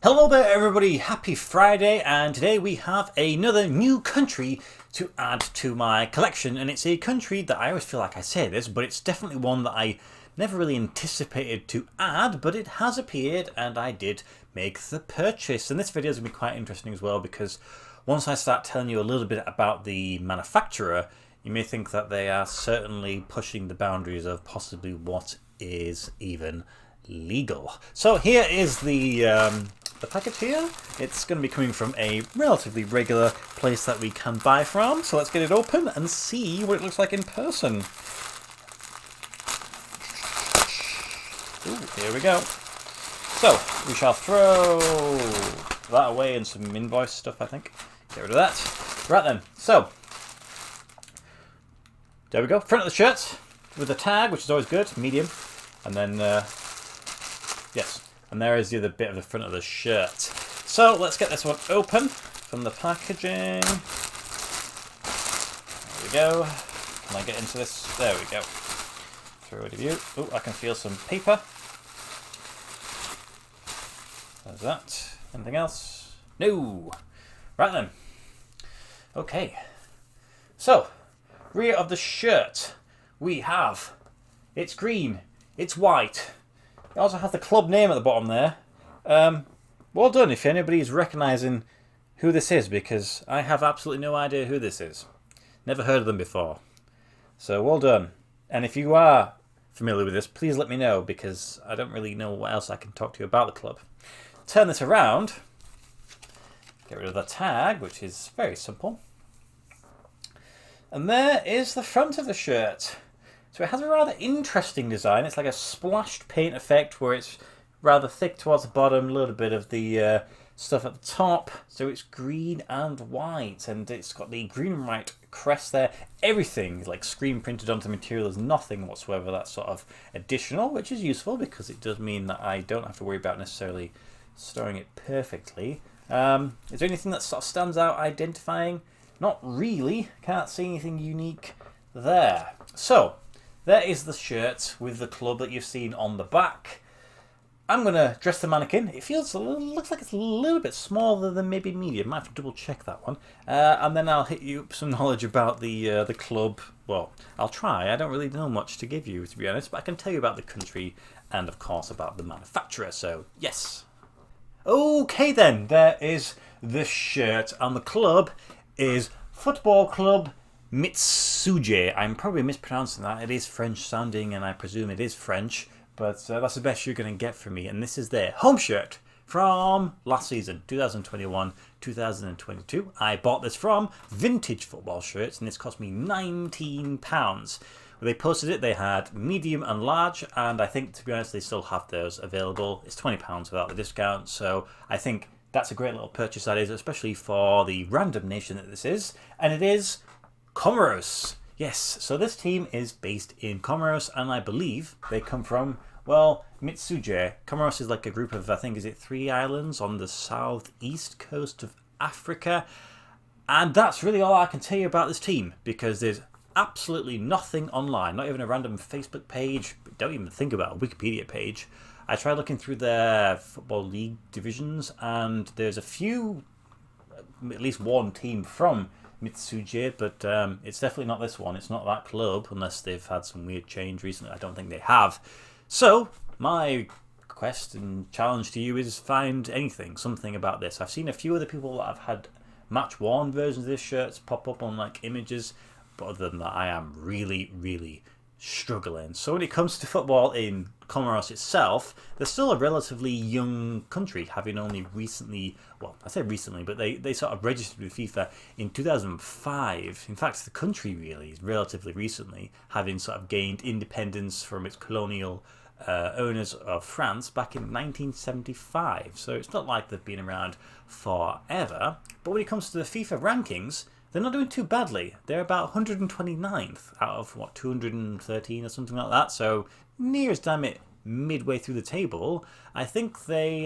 Hello there everybody, happy Friday, and today we have another new country to add to my collection, and it's a country that I always feel like I say this, but it's definitely one that I never really anticipated to add, but it has appeared and I did make the purchase. And this video is going to be quite interesting as well, because once I start telling you a little bit about the manufacturer, you may think that they are certainly pushing the boundaries of possibly what is even legal. So here is the package here. It's going to be coming from a relatively regular place that we can buy from. So let's get it open and see what it looks like in person. Ooh, here we go. So we shall throw that away and some invoice stuff, I think. Get rid of that. Right then. So there we go. Front of the shirt with the tag, which is always good. Medium. And then yes. And there is the other bit of the front of the shirt. So let's get this one open from the packaging. There we go. Can I get into this? There we go. Through it of you. Oh, I can feel some paper. There's that. Anything else? No. Right then. Okay. So, rear of the shirt. We have. It's green. It's white. It also has the club name at the bottom there. Well done if anybody is recognising who this is, because I have absolutely no idea who this is. Never heard of them before. So well done. And if you are familiar with this, please let me know, because I don't really know what else I can talk to you about the club. Turn this around. Get rid of the tag, which is very simple. And there is the front of the shirt. So it has a rather interesting design. It's like a splashed paint effect where it's rather thick towards the bottom, a little bit of the stuff at the top. So it's green and white, and it's got the green and white crest there. Everything is like screen printed onto the material. There's nothing whatsoever that's sort of additional, which is useful because it does mean that I don't have to worry about necessarily storing it perfectly. Is there anything that sort of stands out identifying? Not really. Can't see anything unique there. So there is the shirt with the club that you've seen on the back. I'm going to dress the mannequin. It looks like it's a little bit smaller than maybe medium. Might have to double check that one. And then I'll hit you up some knowledge about the club. Well, I'll try. I don't really know much to give you, to be honest, but I can tell you about the country and, of course, about the manufacturer. So, yes. Okay then, there is the shirt, and the club is Football Club Mitsuje. I'm probably mispronouncing that. It is French sounding, and I presume it is French, but that's the best you're going to get from me. And this is their home shirt from last season, 2021-2022. I bought this from Vintage Football Shirts, and this cost me £19. When they posted it, they had medium and large, and I think, to be honest, they still have those available. It's £20 without the discount, so I think that's a great little purchase, that is, especially for the random nation that this is. And it is Comoros. Yes, so this team is based in Comoros, and I believe they come from, well, Mitsuje. Comoros is like a group of, I think, is it 3 islands on the southeast coast of Africa? And that's really all I can tell you about this team, because there's absolutely nothing online, not even a random Facebook page. Don't even think about a Wikipedia page. I tried looking through their Football League divisions, and there's a few, at least one team from Mitsuje, but it's definitely not this one. It's not that club, unless they've had some weird change recently. I don't think they have. So my quest and challenge to you is find anything, something about this. I've seen a few other people that have had match-worn versions of this shirts pop up on like images, but other than that, I am really struggling. So when it comes to football in Comoros itself, they're still a relatively young country, having only recently, well, I say recently, but they sort of registered with FIFA in 2005. In fact, the country really is relatively recently, having sort of gained independence from its colonial owners of France back in 1975. So it's not like they've been around forever. But when it comes to the FIFA rankings, they're not doing too badly. They're about 129th out of, what, 213 or something like that. So near as damn it midway through the table. I think they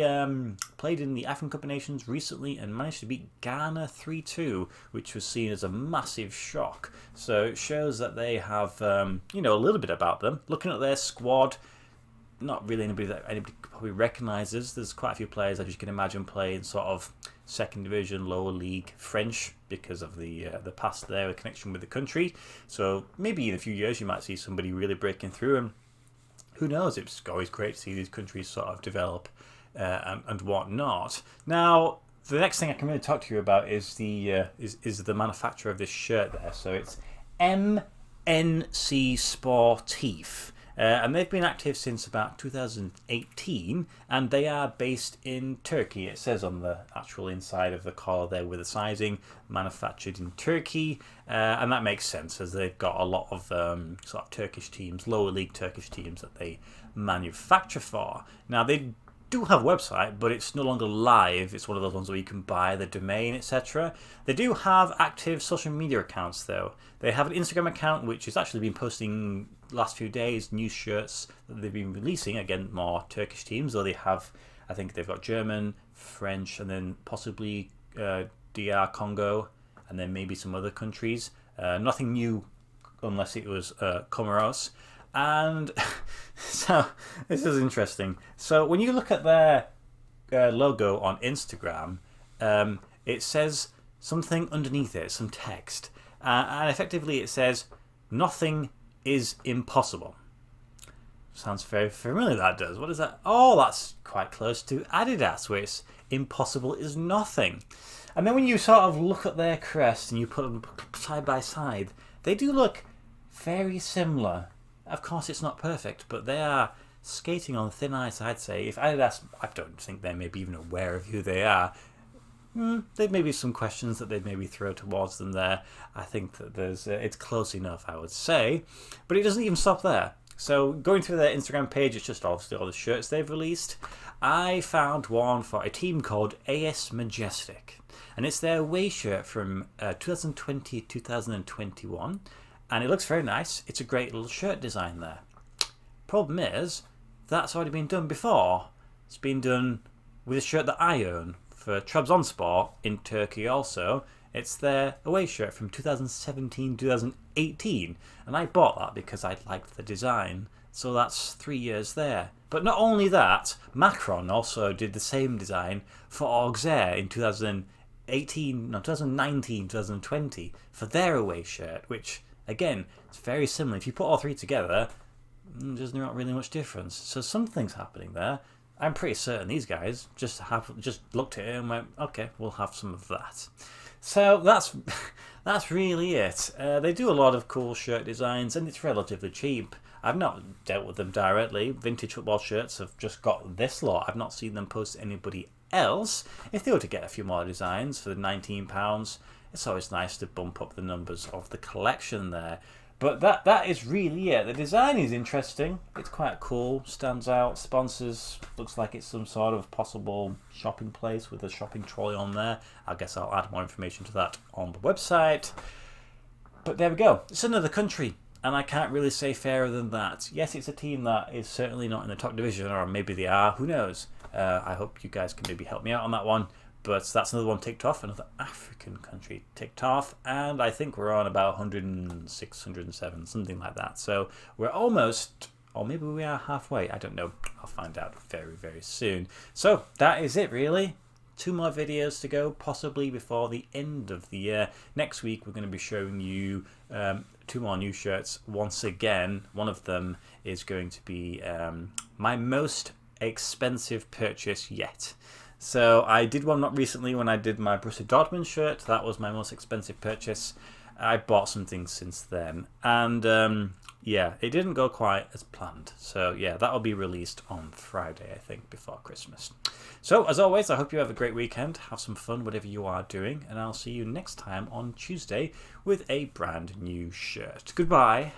played in the African Cup of Nations recently and managed to beat Ghana 3-2, which was seen as a massive shock. So it shows that they have, a little bit about them. Looking at their squad, not really anybody that anybody probably recognises. There's quite a few players that you can imagine playing sort of second division, lower league French because of the past there, the connection with the country. So maybe in a few years you might see somebody really breaking through, and who knows? It's always great to see these countries sort of develop and whatnot. Now, the next thing I can really talk to you about is the manufacturer of this shirt there. So it's MNC Sportif. And they've been active since about 2018, and they are based in Turkey. It says on the actual inside of the collar there with the sizing, manufactured in Turkey, and that makes sense as they've got a lot of sort of Turkish teams, lower league Turkish teams that they manufacture for. Now they do have a website, but it's no longer live. It's one of those ones where you can buy the domain, etc. They do have active social media accounts though. They have an Instagram account which has actually been posting last few days new shirts that they've been releasing. Again, more Turkish teams, though they have, I think they've got German, French, and then possibly DR Congo, and then maybe some other countries. Nothing new unless it was Comoros. And so this is interesting. So when you look at their logo on Instagram, it says something underneath it, some text, and effectively it says nothing is impossible. Sounds very familiar, that does. What is that? Oh, that's quite close to Adidas, where it's impossible is nothing. And then when you sort of look at their crest and you put them side by side, they do look very similar. Of course, it's not perfect, but they are skating on thin ice, I'd say. If Adidas, I don't think they're maybe even aware of who they are. There may be some questions that they'd maybe throw towards them there. I think that there's it's close enough, I would say. But it doesn't even stop there. So going through their Instagram page, it's just obviously all the shirts they've released. I found one for a team called AS Majestic. And it's their away shirt from 2020-2021. And it looks very nice. It's a great little shirt design there. Problem is, that's already been done before. It's been done with a shirt that I own for Trabzonspor in Turkey also. It's their away shirt from 2017-2018. And I bought that because I liked the design. So that's 3 years there. But not only that, Macron also did the same design for Auxerre in 2019, 2020 for their away shirt, which again, it's very similar. If you put all three together, there's not really much difference. So something's happening there. I'm pretty certain these guys just looked at it and went, okay, we'll have some of that. So that's really it. They do a lot of cool shirt designs, and it's relatively cheap. I've not dealt with them directly. Vintage Football Shirts have just got this lot. I've not seen them post anybody else. If they were to get a few more designs for the £19, it's always nice to bump up the numbers of the collection there. But that is really it. The design is interesting. It's quite cool. Stands out. Sponsors. Looks like it's some sort of possible shopping place with a shopping trolley on there. I guess I'll add more information to that on the website. But there we go. It's another country. And I can't really say fairer than that. Yes, it's a team that is certainly not in the top division, or maybe they are. Who knows? I hope you guys can maybe help me out on that one. But that's another one ticked off, another African country ticked off, and I think we're on about 106, 107, something like that. So we're almost, or maybe we are halfway, I don't know. I'll find out very, very soon. So that is it, really. 2 more videos to go, possibly before the end of the year. Next week, we're going to be showing you 2 more new shirts. Once again, one of them is going to be my most expensive purchase yet. So I did one not recently when I did my Borussia Dortmund shirt. That was my most expensive purchase. I bought some things since then. And yeah, it didn't go quite as planned. So yeah, that'll be released on Friday, I think, before Christmas. So as always, I hope you have a great weekend. Have some fun, whatever you are doing. And I'll see you next time on Tuesday with a brand new shirt. Goodbye.